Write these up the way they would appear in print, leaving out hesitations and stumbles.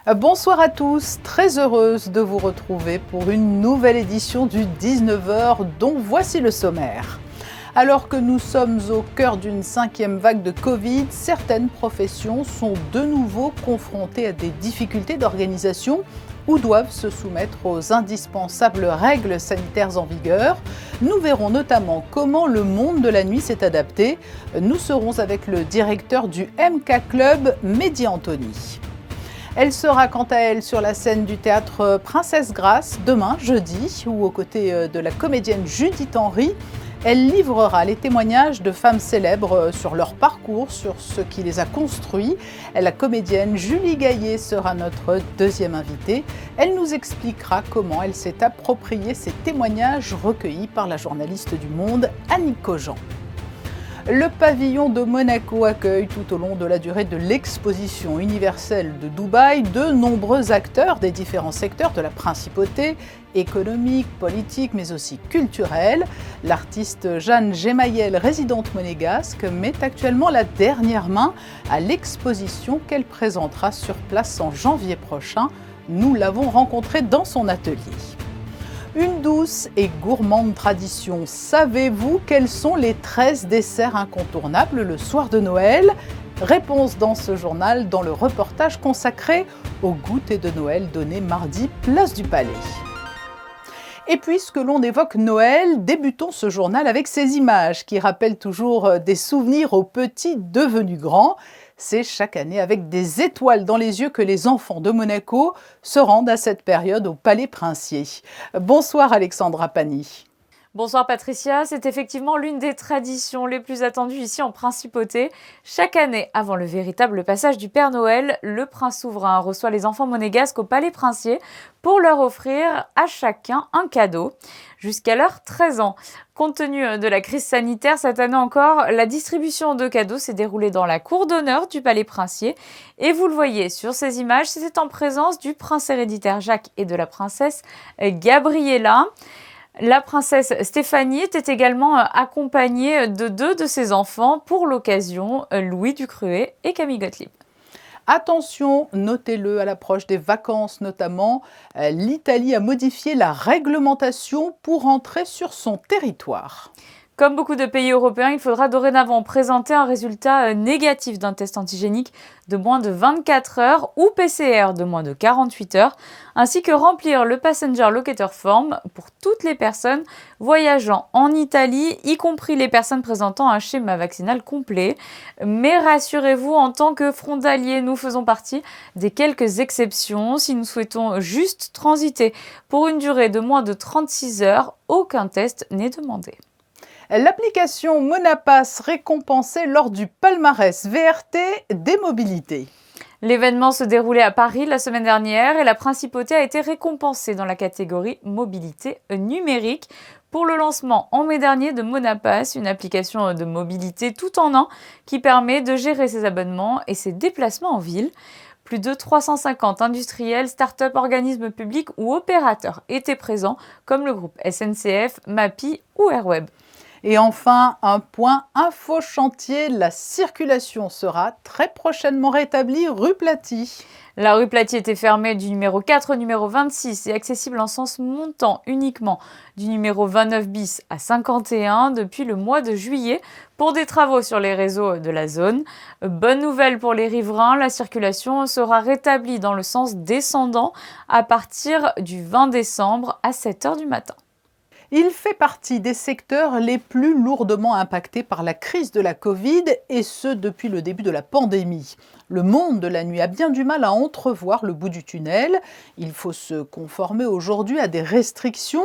Bonsoir à tous, très heureuse de vous retrouver pour une nouvelle édition du 19h dont voici le sommaire. Alors que nous sommes au cœur d'une 5e vague de Covid, certaines professions sont de nouveau confrontées à des difficultés d'organisation ou doivent se soumettre aux indispensables règles sanitaires en vigueur. Nous verrons notamment comment le monde de la nuit s'est adapté. Nous serons avec le directeur du MK Club, Mehdi Anthony. Elle sera quant à elle sur la scène du théâtre Princesse Grace demain, jeudi, où aux côtés de la comédienne Judith Henry, elle livrera les témoignages de femmes célèbres sur leur parcours, sur ce qui les a construits. La comédienne Julie Gaillet sera notre deuxième invitée. Elle nous expliquera comment elle s'est approprié ces témoignages recueillis par la journaliste du Monde, Annick Cogent. Le pavillon de Monaco accueille tout au long de la durée de l'exposition universelle de Dubaï de nombreux acteurs des différents secteurs de la principauté, économique, politique, mais aussi culturelle. L'artiste Jeanne Gemayel, résidente monégasque, met actuellement la dernière main à l'exposition qu'elle présentera sur place en janvier prochain. Nous l'avons rencontrée dans son atelier. Une douce et gourmande tradition. Savez-vous quels sont les 13 desserts incontournables le soir de Noël ? Réponse dans ce journal, dans le reportage consacré au goûter de Noël donné mardi, place du Palais. Et puisque l'on évoque Noël, débutons ce journal avec ces images qui rappellent toujours des souvenirs aux petits devenus grands. C'est chaque année avec des étoiles dans les yeux que les enfants de Monaco se rendent à cette période au Palais Princier. Bonsoir Alexandra Pani. Bonsoir Patricia, c'est effectivement l'une des traditions les plus attendues ici en Principauté. Chaque année, avant le véritable passage du Père Noël, le prince souverain reçoit les enfants monégasques au Palais Princier pour leur offrir à chacun un cadeau, jusqu'à leurs 13 ans. Compte tenu de la crise sanitaire, cette année encore, la distribution de cadeaux s'est déroulée dans la cour d'honneur du Palais Princier. Et vous le voyez sur ces images, c'était en présence du prince héréditaire Jacques et de la princesse Gabriella. La princesse Stéphanie était également accompagnée de deux de ses enfants pour l'occasion, Louis Ducruet et Camille Gottlieb. Attention, notez-le, à l'approche des vacances notamment, l'Italie a modifié la réglementation pour entrer sur son territoire. Comme beaucoup de pays européens, il faudra dorénavant présenter un résultat négatif d'un test antigénique de moins de 24 heures ou PCR de moins de 48 heures, ainsi que remplir le Passenger Locator Form pour toutes les personnes voyageant en Italie, y compris les personnes présentant un schéma vaccinal complet. Mais rassurez-vous, en tant que frontaliers, nous faisons partie des quelques exceptions. Si nous souhaitons juste transiter pour une durée de moins de 36 heures, aucun test n'est demandé. L'application Monapass récompensée lors du palmarès VRT des mobilités. L'événement se déroulait à Paris la semaine dernière et la principauté a été récompensée dans la catégorie mobilité numérique pour le lancement en mai dernier de Monapass, une application de mobilité tout en un qui permet de gérer ses abonnements et ses déplacements en ville. Plus de 350 industriels, start-up, organismes publics ou opérateurs étaient présents, comme le groupe SNCF, Mappy ou Airweb. Et enfin, un point info chantier, la circulation sera très prochainement rétablie rue Platy. La rue Platy était fermée du numéro 4 au numéro 26 et accessible en sens montant uniquement du numéro 29 bis à 51 depuis le mois de juillet pour des travaux sur les réseaux de la zone. Bonne nouvelle pour les riverains, la circulation sera rétablie dans le sens descendant à partir du 20 décembre à 7 h du matin. Il fait partie des secteurs les plus lourdement impactés par la crise de la Covid, et ce depuis le début de la pandémie. Le monde de la nuit a bien du mal à entrevoir le bout du tunnel. Il faut se conformer aujourd'hui à des restrictions,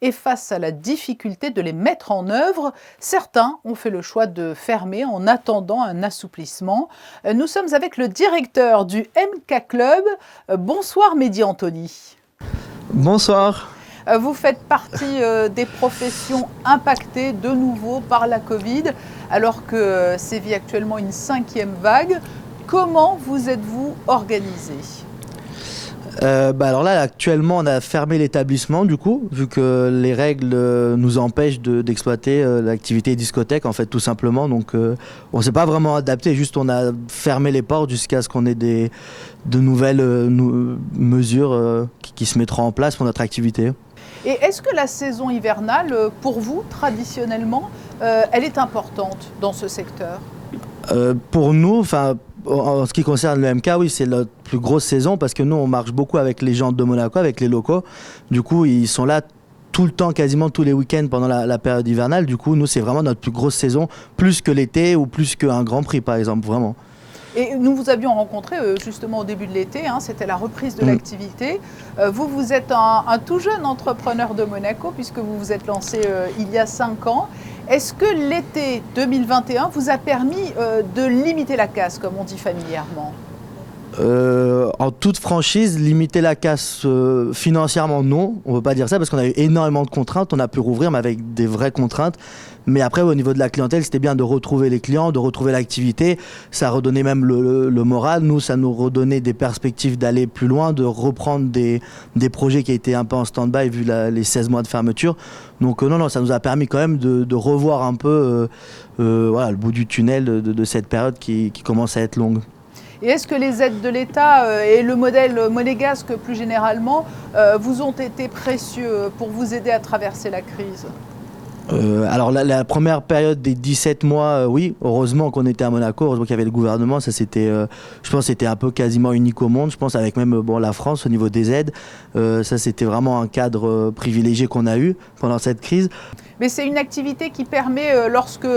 et face à la difficulté de les mettre en œuvre, certains ont fait le choix de fermer en attendant un assouplissement. Nous sommes avec le directeur du MK Club. Bonsoir Mehdi Anthony. Bonsoir. Vous faites partie des professions impactées de nouveau par la Covid, alors que sévit actuellement une 5e vague. Comment vous êtes-vous organisé ? Alors là, actuellement, on a fermé l'établissement, du coup, vu que les règles nous empêchent d'exploiter l'activité discothèque, en fait, tout simplement. Donc, on ne s'est pas vraiment adapté, juste on a fermé les portes jusqu'à ce qu'on ait de nouvelles mesures qui se mettront en place pour notre activité. Et est-ce que la saison hivernale, pour vous, traditionnellement, elle est importante dans ce secteur ? Pour nous, en ce qui concerne le MK, oui, c'est notre plus grosse saison parce que nous, on marche beaucoup avec les gens de Monaco, avec les locaux. Du coup, ils sont là tout le temps, quasiment tous les week-ends pendant la période hivernale. Du coup, nous, c'est vraiment notre plus grosse saison, plus que l'été ou plus qu'un Grand Prix, par exemple, vraiment. Et nous vous avions rencontré justement au début de l'été, c'était la reprise de l'activité. Vous êtes un tout jeune entrepreneur de Monaco puisque vous vous êtes lancé il y a 5 ans. Est-ce que l'été 2021 vous a permis de limiter la casse, comme on dit familièrement ? En toute franchise, limiter la casse financièrement, non. On ne peut pas dire ça parce qu'on a eu énormément de contraintes. On a pu rouvrir, mais avec des vraies contraintes. Mais après, au niveau de la clientèle, c'était bien de retrouver les clients, de retrouver l'activité. Ça redonnait même le moral. Nous, ça nous redonnait des perspectives d'aller plus loin, de reprendre des projets qui étaient un peu en stand-by vu les 16 mois de fermeture. Donc non, ça nous a permis quand même de revoir un peu le bout du tunnel de cette période qui commence à être longue. Et est-ce que les aides de l'État et le modèle monégasque plus généralement vous ont été précieux pour vous aider à traverser la crise ? Alors la première période des 17 mois, oui, heureusement qu'on était à Monaco, heureusement qu'il y avait le gouvernement, ça c'était, je pense que c'était un peu quasiment unique au monde, je pense avec même la France au niveau des aides, ça c'était vraiment un cadre privilégié qu'on a eu pendant cette crise. Mais c'est une activité qui permet, lorsque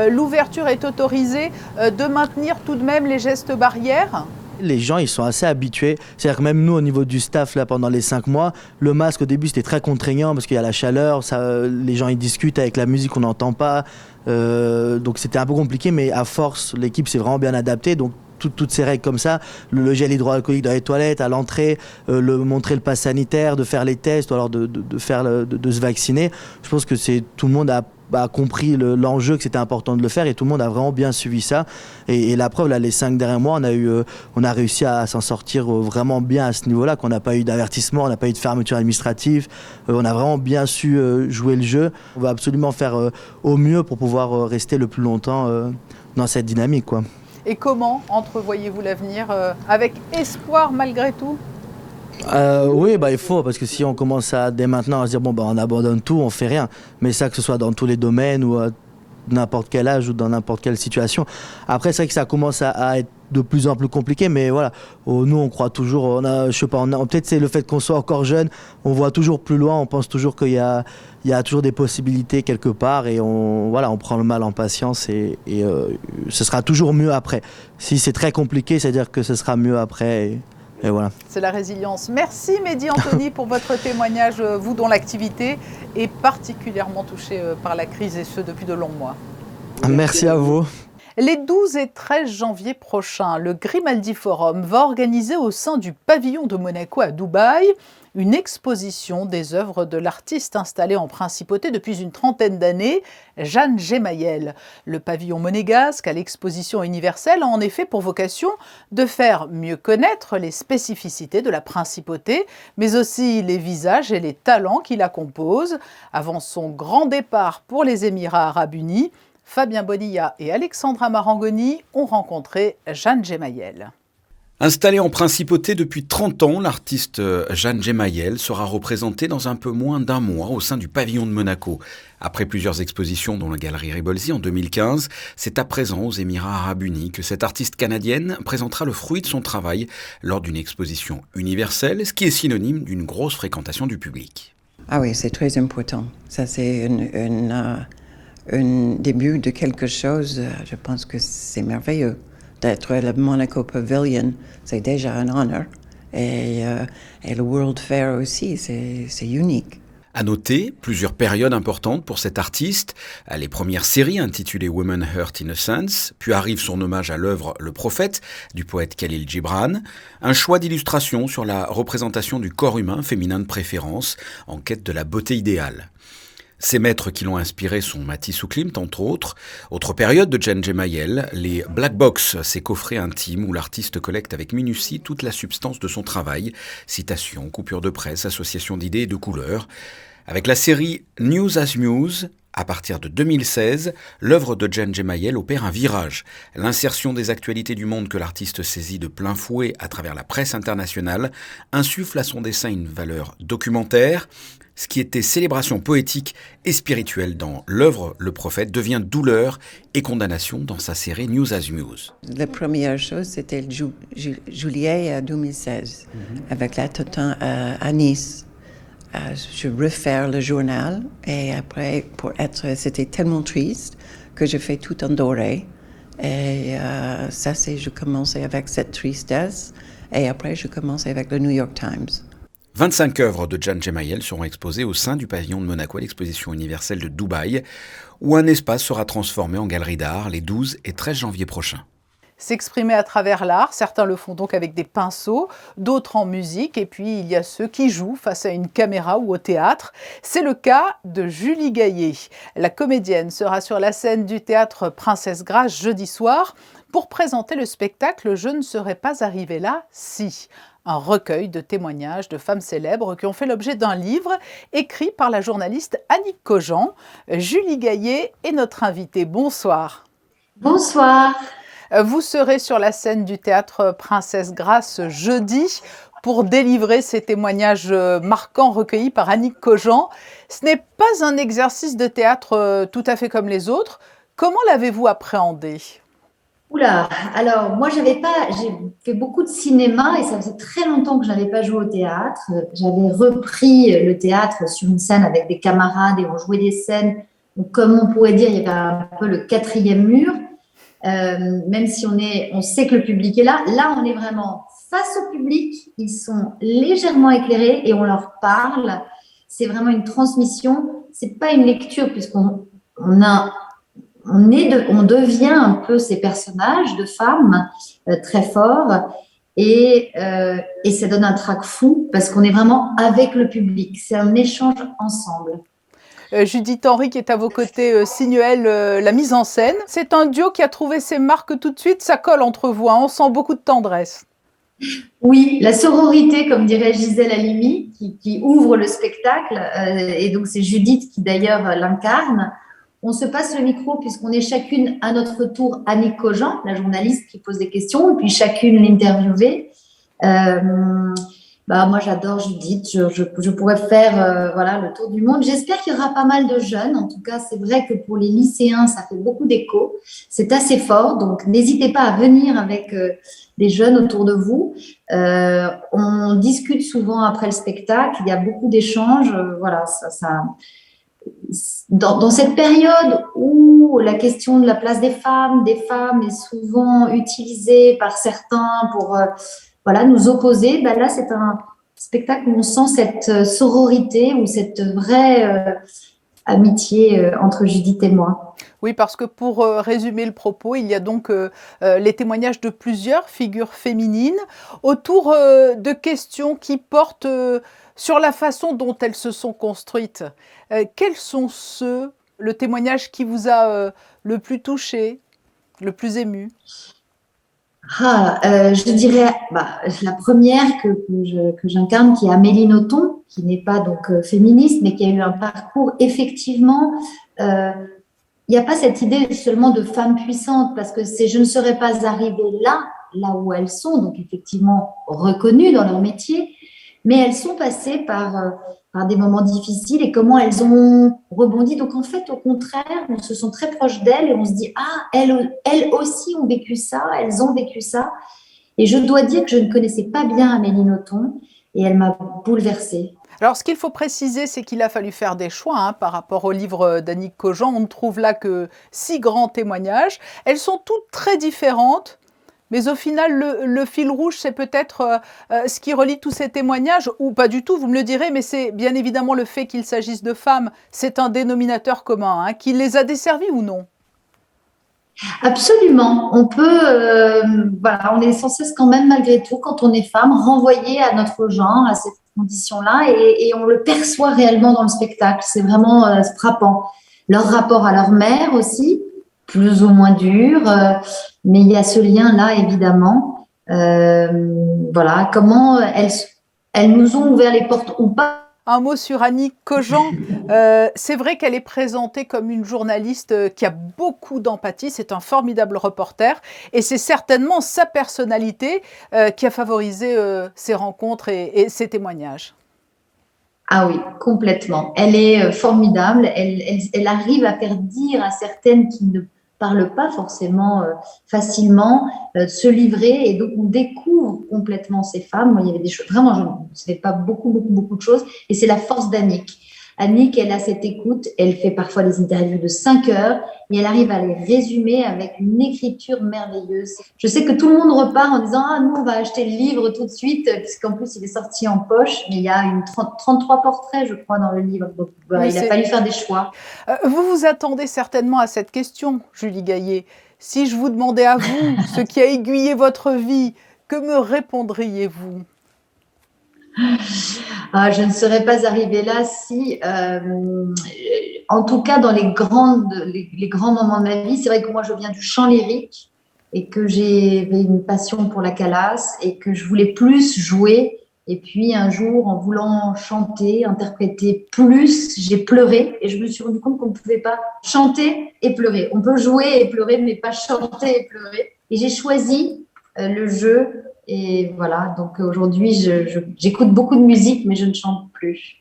l'ouverture est autorisée, de maintenir tout de même les gestes barrières ? Les gens, ils sont assez habitués. C'est-à-dire que même nous, au niveau du staff, là, pendant les 5 mois, le masque, au début, c'était très contraignant parce qu'il y a la chaleur, les gens, ils discutent avec la musique, on n'entend pas. Donc, c'était un peu compliqué, mais à force, l'équipe s'est vraiment bien adaptée. Donc, toutes ces règles comme ça, le gel hydroalcoolique dans les toilettes, à l'entrée, montrer le pass sanitaire, de faire les tests, ou alors de se vacciner. Je pense que tout le monde a compris l'enjeu, que c'était important de le faire et tout le monde a vraiment bien suivi ça. Et la preuve, là, les 5 derniers mois, on a réussi à s'en sortir vraiment bien à ce niveau-là, qu'on n'a pas eu d'avertissement, on n'a pas eu de fermeture administrative, on a vraiment bien su jouer le jeu. On va absolument faire au mieux pour pouvoir rester le plus longtemps dans cette dynamique, quoi. Et comment entrevoyez-vous l'avenir avec espoir malgré tout ? Oui, il faut, parce que si on commence dès maintenant à se dire on abandonne tout, on fait rien. Mais ça, que ce soit dans tous les domaines ou à n'importe quel âge ou dans n'importe quelle situation. Après, c'est vrai que ça commence à être de plus en plus compliqué, mais voilà, nous on croit toujours, peut-être c'est le fait qu'on soit encore jeune, on voit toujours plus loin, on pense toujours qu'il y a toujours des possibilités quelque part et on prend le mal en patience et ce sera toujours mieux après. Si c'est très compliqué, c'est-à-dire que ce sera mieux après. Et voilà. C'est la résilience. Merci Mehdi Anthony pour votre témoignage, vous dont l'activité est particulièrement touchée par la crise et ce depuis de longs mois. Merci à vous. Les 12 et 13 janvier prochains, le Grimaldi Forum va organiser au sein du pavillon de Monaco à Dubaï une exposition des œuvres de l'artiste installé en principauté depuis une trentaine d'années, Jeanne Gemayel. Le pavillon monégasque à l'exposition universelle a en effet pour vocation de faire mieux connaître les spécificités de la principauté, mais aussi les visages et les talents qui la composent. Avant son grand départ pour les Émirats arabes unis, Fabien Bonilla et Alexandra Marangoni ont rencontré Jeanne Gemayel. Installée en principauté depuis 30 ans, l'artiste Jeanne Gemayel sera représentée dans un peu moins d'un mois au sein du pavillon de Monaco. Après plusieurs expositions dans la galerie Ribolzi en 2015, c'est à présent aux Émirats arabes unis que cette artiste canadienne présentera le fruit de son travail lors d'une exposition universelle, ce qui est synonyme d'une grosse fréquentation du public. Ah oui, c'est très important. Ça, c'est un début de quelque chose. Je pense que c'est merveilleux. D'être le Monaco Pavilion, c'est déjà un honneur. Et le World Fair aussi, c'est unique. À noter, plusieurs périodes importantes pour cet artiste. Les premières séries intitulées Women Hurt Innocence, puis arrive son hommage à l'œuvre Le Prophète du poète Khalil Gibran. Un choix d'illustration sur la représentation du corps humain féminin de préférence, en quête de la beauté idéale. Ces maîtres qui l'ont inspiré sont Matisse ou Klimt, entre autres. Autre période de Jan Gemayel, les Black Box, ces coffrets intimes où l'artiste collecte avec minutie toute la substance de son travail, citations, coupures de presse, associations d'idées et de couleurs. Avec la série News as Muse, à partir de 2016, l'œuvre de Jan Gemayel opère un virage. L'insertion des actualités du monde que l'artiste saisit de plein fouet à travers la presse internationale insuffle à son dessin une valeur documentaire. Ce qui était célébration poétique et spirituelle dans l'œuvre Le Prophète devient douleur et condamnation dans sa série News as Muse. La première chose, c'était juillet 2016, avec la Totin à Nice. Je refais le journal et après, c'était tellement triste que je fais tout en doré. Et je commençais avec cette tristesse et après, je commençais avec le New York Times. 25 œuvres de Jan Gemayel seront exposées au sein du pavillon de Monaco à l'exposition universelle de Dubaï, où un espace sera transformé en galerie d'art les 12 et 13 janvier prochains. S'exprimer à travers l'art, certains le font donc avec des pinceaux, d'autres en musique, et puis il y a ceux qui jouent face à une caméra ou au théâtre. C'est le cas de Julie Gaillet. La comédienne sera sur la scène du théâtre Princesse Grace jeudi soir pour présenter le spectacle « Je ne serais pas arrivée là si ». Un recueil de témoignages de femmes célèbres qui ont fait l'objet d'un livre écrit par la journaliste Annick Cogent. Julie Gaillet est notre invitée. Bonsoir. Bonsoir. Vous serez sur la scène du théâtre Princesse Grace jeudi pour délivrer ces témoignages marquants recueillis par Annick Cogent. Ce n'est pas un exercice de théâtre tout à fait comme les autres. Comment l'avez-vous appréhendé ? Oula, alors moi j'ai fait beaucoup de cinéma et ça faisait très longtemps que je n'avais pas joué au théâtre. J'avais repris le théâtre sur une scène avec des camarades et on jouait des scènes où, comme on pourrait dire, il y avait un peu le quatrième mur. Même si on sait que le public est là, on est vraiment face au public, ils sont légèrement éclairés et on leur parle. C'est vraiment une transmission, c'est pas une lecture puisqu'on devient un peu ces personnages de femmes très forts et ça donne un trac fou parce qu'on est vraiment avec le public. C'est un échange ensemble. Judith Henry qui est à vos côtés signe elle la mise en scène. C'est un duo qui a trouvé ses marques tout de suite, ça colle entre vous, hein, on sent beaucoup de tendresse. Oui, la sororité, comme dirait Gisèle Halimi, qui ouvre le spectacle, et donc c'est Judith qui d'ailleurs l'incarne. On se passe le micro puisqu'on est chacune à notre tour Annick Cogent, la journaliste qui pose des questions, et puis chacune l'interviewée. Moi, j'adore Judith. Je pourrais faire le tour du monde. J'espère qu'il y aura pas mal de jeunes. En tout cas, c'est vrai que pour les lycéens, ça fait beaucoup d'écho. C'est assez fort. Donc, n'hésitez pas à venir avec des jeunes autour de vous. On discute souvent après le spectacle. Il y a beaucoup d'échanges. Dans cette période où la question de la place des femmes est souvent utilisée par certains pour nous opposer, là c'est un spectacle où on sent cette sororité ou cette vraie amitié entre Judith et moi. Oui, parce que pour résumer le propos, il y a donc les témoignages de plusieurs figures féminines autour de questions qui portent sur la façon dont elles se sont construites. Quels sont le témoignage qui vous a le plus touché, le plus ému ? Je dirais la première que j'incarne, qui est Amélie Nothomb, qui n'est pas donc féministe, mais qui a eu un parcours effectivement. Il n'y a pas cette idée seulement de femme puissante, parce que je ne serais pas arrivée là où elles sont, donc effectivement reconnues dans leur métier, mais elles sont passées par des moments difficiles et comment elles ont rebondi. Donc, en fait, au contraire, on se sent très proche d'elles et on se dit « Ah, elles aussi ont vécu ça, elles ont vécu ça. » Et je dois dire que je ne connaissais pas bien Amélie Nothomb et elle m'a bouleversée. Alors, ce qu'il faut préciser, c'est qu'il a fallu faire des choix par rapport au livre d'Annick Cogent. On ne trouve là que 6 grands témoignages. Elles sont toutes très différentes. Mais au final, le fil rouge, c'est peut-être ce qui relie tous ces témoignages, ou pas du tout, vous me le direz, mais c'est bien évidemment le fait qu'il s'agisse de femmes. C'est un dénominateur commun, qui les a desservies ou non ? Absolument. On peut, on est sans cesse quand même, malgré tout, quand on est femme, renvoyer à notre genre, à cette conditions-là et on le perçoit réellement dans le spectacle. C'est vraiment frappant. Leur rapport à leur mère aussi, plus ou moins dur, mais il y a ce lien-là, évidemment. Voilà, comment elles nous ont ouvert les portes ou pas. Un mot sur Annick Cogent. C'est vrai qu'elle est présentée comme une journaliste qui a beaucoup d'empathie. C'est un formidable reporter. Et c'est certainement sa personnalité qui a favorisé ces rencontres et ces témoignages. Ah oui, complètement. Elle est formidable. Elle arrive à faire dire à certaines qui ne parlent pas forcément facilement se livrer. Et donc, on découvre complètement ces femmes. Moi, il y avait des choses, vraiment, je ne savais pas beaucoup de choses. Et c'est la force d'Annick. Annick, elle a cette écoute. Elle fait parfois des interviews de 5 heures et elle arrive à les résumer avec une écriture merveilleuse. Je sais que tout le monde repart en disant « Ah, nous, on va acheter le livre tout de suite », puisqu'en plus, il est sorti en poche. Mais il y a 33 portraits, je crois, dans le livre. Donc, oui, il a fallu faire des choix. Vous vous attendez certainement à cette question, Julie Gaillet. Si je vous demandais à vous ce qui a aiguillé votre vie, que me répondriez-vous ? Je ne serais pas arrivée là si, en tout cas, dans les grands moments de ma vie, c'est vrai que moi, je viens du chant lyrique et que j'avais une passion pour la calasse et que je voulais plus jouer. Et puis, un jour, en voulant chanter, interpréter plus, j'ai pleuré et je me suis rendu compte qu'on ne pouvait pas chanter et pleurer. On peut jouer et pleurer, mais pas chanter et pleurer. Et j'ai choisi le jeu. Et voilà, donc aujourd'hui, j'écoute beaucoup de musique, mais je ne chante plus.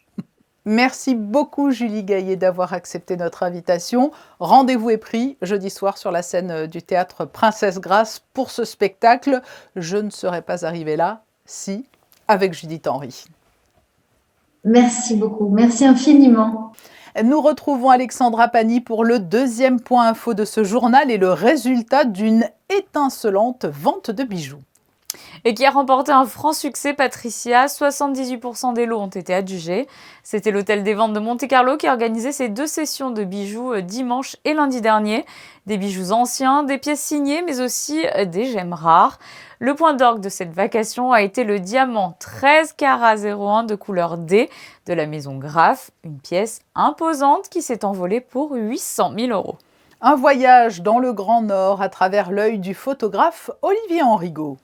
Merci beaucoup, Julie Gaillet, d'avoir accepté notre invitation. Rendez-vous est pris jeudi soir sur la scène du théâtre Princesse Grace pour ce spectacle. Je ne serais pas arrivée là si, avec Judith Henry. Merci beaucoup, merci infiniment. Nous retrouvons Alexandra Pani pour le deuxième point info de ce journal et le résultat d'une étincelante vente de bijoux. Et qui a remporté un franc succès, Patricia. 78% des lots ont été adjugés. C'était l'hôtel des ventes de Monte-Carlo qui a organisé ces 2 sessions de bijoux dimanche et lundi dernier. Des bijoux anciens, des pièces signées, mais aussi des gemmes rares. Le point d'orgue de cette vacation a été le diamant 13 carats 01 de couleur D de la maison Graff, une pièce imposante qui s'est envolée pour 800 000 €. Un voyage dans le Grand Nord à travers l'œil du photographe Olivier Henrigaud.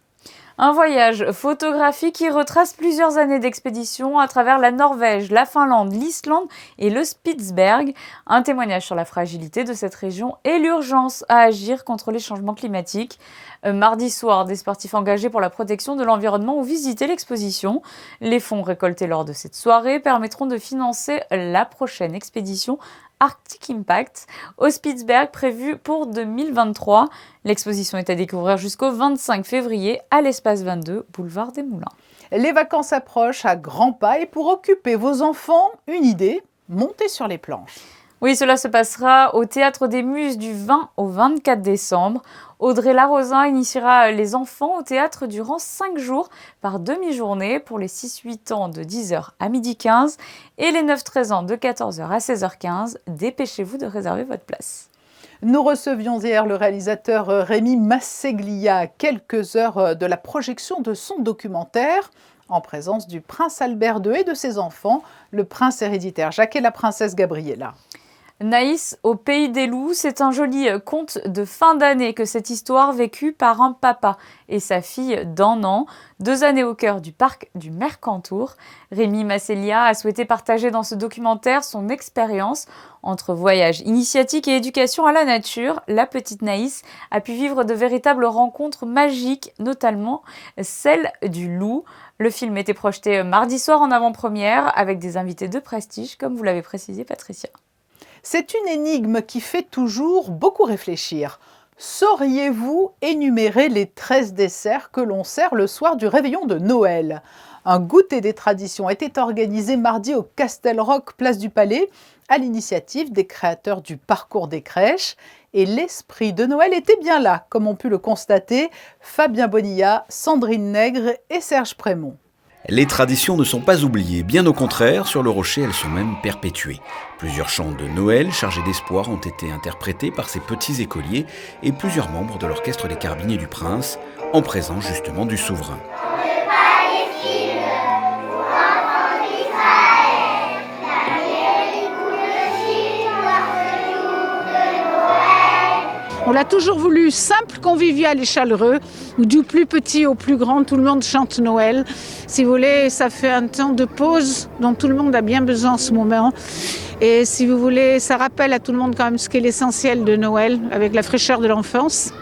Un voyage photographique qui retrace plusieurs années d'expédition à travers la Norvège, la Finlande, l'Islande et le Spitzberg. Un témoignage sur la fragilité de cette région et l'urgence à agir contre les changements climatiques. Mardi soir, des sportifs engagés pour la protection de l'environnement ont visité l'exposition. Les fonds récoltés lors de cette soirée permettront de financer la prochaine expédition Arctic Impact au Spitzberg prévu pour 2023. L'exposition est à découvrir jusqu'au 25 février à l'espace 22, boulevard des Moulins. Les vacances approchent à grands pas et pour occuper vos enfants, une idée, montez sur les planches. Oui, cela se passera au Théâtre des Muses du 20 au 24 décembre. Audrey Larosin initiera les enfants au théâtre durant 5 jours par demi-journée pour les 6-8 ans de 10h à 12h15 et les 9-13 ans de 14h à 16h15. Dépêchez-vous de réserver votre place. Nous recevions hier le réalisateur Rémi Masseglia à quelques heures de la projection de son documentaire en présence du prince Albert II et de ses enfants, le prince héréditaire Jacques et la princesse Gabriella. Naïs au pays des loups, c'est un joli conte de fin d'année que cette histoire vécue par un papa et sa fille d'1 an, 2 années au cœur du parc du Mercantour. Rémi Masseglia a souhaité partager dans ce documentaire son expérience entre voyage initiatique et éducation à la nature. La petite Naïs a pu vivre de véritables rencontres magiques, notamment celle du loup. Le film était projeté mardi soir en avant-première avec des invités de prestige, comme vous l'avez précisé, Patricia. C'est une énigme qui fait toujours beaucoup réfléchir. Sauriez-vous énumérer les 13 desserts que l'on sert le soir du réveillon de Noël ? Un goûter des traditions était organisé mardi au Castel Rock, place du Palais, à l'initiative des créateurs du parcours des crèches. Et l'esprit de Noël était bien là, comme ont pu le constater Fabien Bonilla, Sandrine Nègre et Serge Prémont. Les traditions ne sont pas oubliées, bien au contraire, sur le Rocher, elles sont même perpétuées. Plusieurs chants de Noël chargés d'espoir ont été interprétés par ces petits écoliers et plusieurs membres de l'orchestre des Carabiniers du Prince, en présence justement du souverain. On ne pas les films pour enfants. l'a toujours voulu simple, convivial et chaleureux, où du plus petit au plus grand, tout le monde chante Noël. Si vous voulez, ça fait un temps de pause dont tout le monde a bien besoin en ce moment. Et si vous voulez, ça rappelle à tout le monde quand même ce qu'est l'essentiel de Noël, avec la fraîcheur de l'enfance.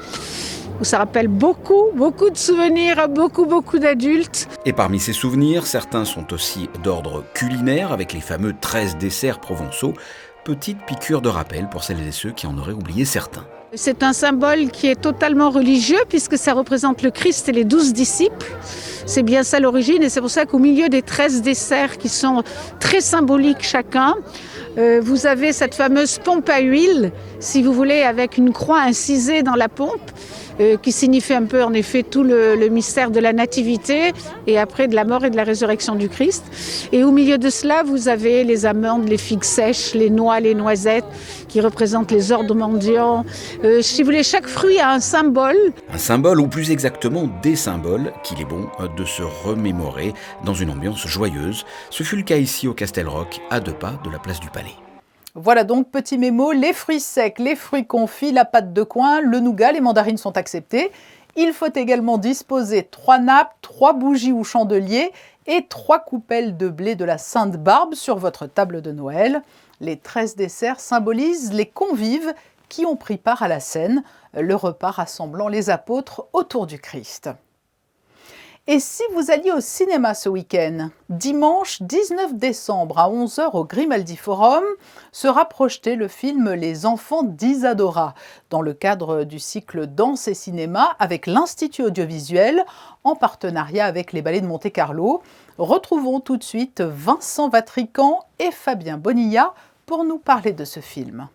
Ça rappelle beaucoup de souvenirs à beaucoup d'adultes. Et parmi ces souvenirs, certains sont aussi d'ordre culinaire, avec les fameux 13 desserts provençaux. Petite piqûre de rappel pour celles et ceux qui en auraient oublié certains. C'est un symbole qui est totalement religieux puisque ça représente le Christ et les 12 disciples. C'est bien ça l'origine et c'est pour ça qu'au milieu des 13 desserts qui sont très symboliques chacun, vous avez cette fameuse pompe à huile, si vous voulez, avec une croix incisée dans la pompe, qui signifie un peu en effet tout le mystère de la nativité et après de la mort et de la résurrection du Christ. Et au milieu de cela, vous avez les amandes, les figues sèches, les noix, les noisettes, qui représentent les ordres mendiants. Si vous voulez, chaque fruit a un symbole. Un symbole, ou plus exactement des symboles, qu'il est bon de se remémorer dans une ambiance joyeuse. Ce fut le cas ici au Castel Roch, à 2 pas de la place du Palais. Voilà donc, petit mémo, les fruits secs, les fruits confits, la pâte de coin, le nougat, les mandarines sont acceptés. Il faut également disposer 3 nappes, 3 bougies ou chandeliers et 3 coupelles de blé de la Sainte Barbe sur votre table de Noël. Les 13 desserts symbolisent les convives qui ont pris part à la scène, le repas rassemblant les apôtres autour du Christ. Et si vous alliez au cinéma ce week-end, dimanche 19 décembre à 11h au Grimaldi Forum sera projeté le film Les enfants d'Isadora, dans le cadre du cycle Danse et Cinéma avec l'Institut audiovisuel, en partenariat avec les Ballets de Monte-Carlo. Retrouvons tout de suite Vincent Vatrican et Fabien Bonilla pour nous parler de ce film.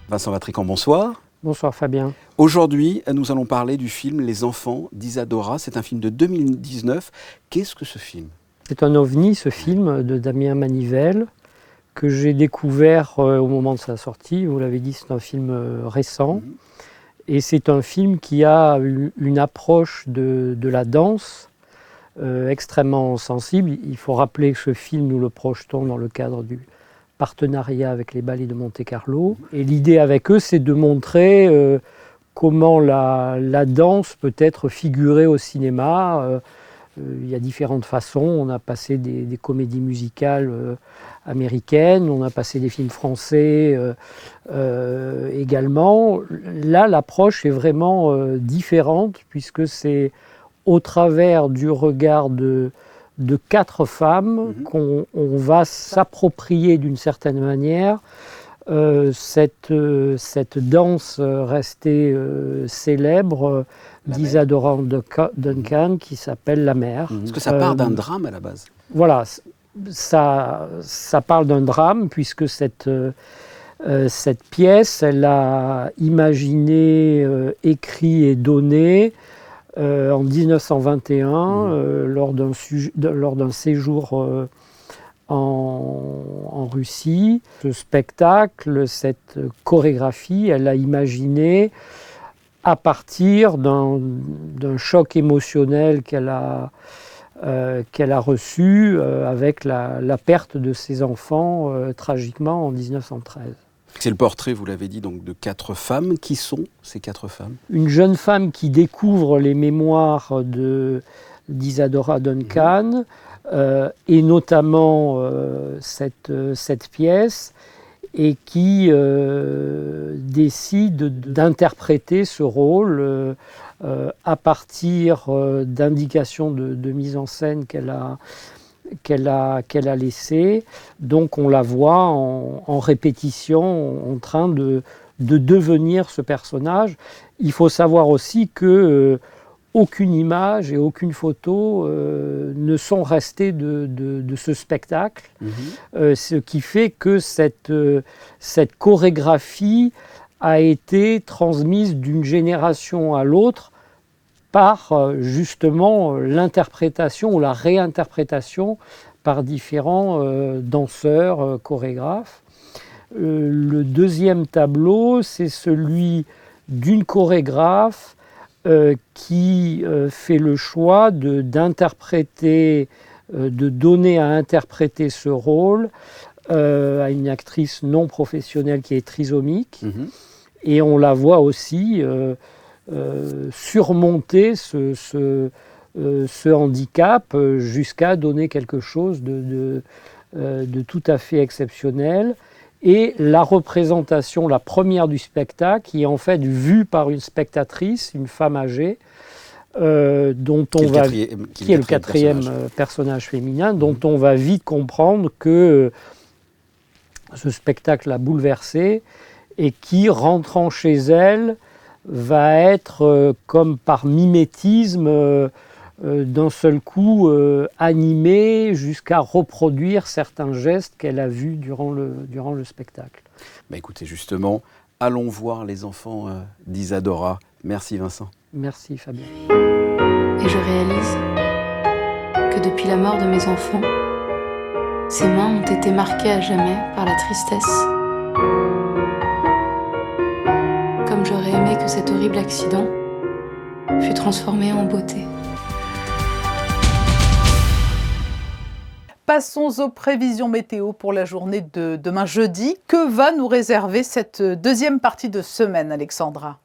Vincent Vatrican, bonsoir. Bonsoir Fabien. Aujourd'hui, nous allons parler du film Les enfants d'Isadora. C'est un film de 2019. Qu'est-ce que ce film ? C'est un ovni, ce film de Damien Manivelle, que j'ai découvert au moment de sa sortie. Vous l'avez dit, c'est un film récent. Et c'est un film qui a une approche de la danse extrêmement sensible. Il faut rappeler que ce film, nous le projetons dans le cadre du partenariat avec les Ballets de Monte-Carlo. Et l'idée avec eux, c'est de montrer comment la danse peut être figurée au cinéma. Il y a différentes façons. On a passé des comédies musicales américaines, on a passé des films français également. Là, l'approche est vraiment différente, puisque c'est au travers du regard de 4 femmes qu'on va s'approprier d'une certaine manière cette danse restée célèbre d'Isadora Duncan qui s'appelle La Mère. Est-ce que ça part d'un drame à la base ? Voilà, ça parle d'un drame puisque cette pièce, elle a imaginé, écrit et donné en 1921, lors d'un séjour en Russie. Ce spectacle, cette chorégraphie, elle a imaginé à partir d'un choc émotionnel qu'elle a reçu avec la perte de ses enfants tragiquement en 1913. C'est le portrait, vous l'avez dit, donc de 4 femmes. Qui sont ces 4 femmes ? Une jeune femme qui découvre les mémoires d'Isadora Duncan, et notamment cette pièce, et qui décide d'interpréter ce rôle à partir d'indications de mise en scène qu'elle a laissé. Donc on la voit en répétition, en train de devenir ce personnage. Il faut savoir aussi que aucune image et aucune photo ne sont restées de ce spectacle, ce qui fait que cette chorégraphie a été transmise d'une génération à l'autre par justement l'interprétation ou la réinterprétation par différents danseurs, chorégraphes. Le deuxième tableau, c'est celui d'une chorégraphe qui fait le choix de donner à interpréter ce rôle à une actrice non professionnelle qui est trisomique. Et on la voit aussi surmonter ce handicap jusqu'à donner quelque chose de tout à fait exceptionnel. Et la représentation, la première du spectacle, qui est en fait vue par une spectatrice, une femme âgée, qui est le quatrième personnage féminin, dont on va vite comprendre que ce spectacle l'a bouleversée et qui, rentrant chez elle, va être comme par mimétisme d'un seul coup animée jusqu'à reproduire certains gestes qu'elle a vus durant le spectacle. Bah écoutez, justement, allons voir les enfants d'Isadora. Merci Vincent. Merci Fabien. Et je réalise que depuis la mort de mes enfants, ces mains ont été marquées à jamais par la tristesse. Comme j'aurais aimé que cet horrible accident fût transformé en beauté. Passons aux prévisions météo pour la journée de demain jeudi. Que va nous réserver cette deuxième partie de semaine, Alexandra ?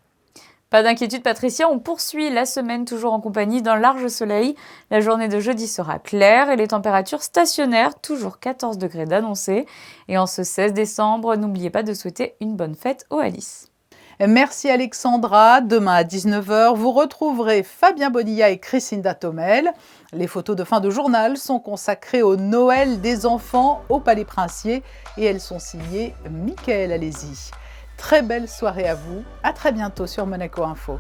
Pas d'inquiétude Patricia, on poursuit la semaine toujours en compagnie d'un large soleil. La journée de jeudi sera claire et les températures stationnaires, toujours 14 degrés d'annoncés. Et en ce 16 décembre, n'oubliez pas de souhaiter une bonne fête aux Alice. Merci Alexandra. Demain à 19h, vous retrouverez Fabien Bonilla et Christinda Thomel. Les photos de fin de journal sont consacrées au Noël des enfants au Palais Princier et elles sont signées Mickaël Alési. Très belle soirée à vous. À très bientôt sur Monaco Info.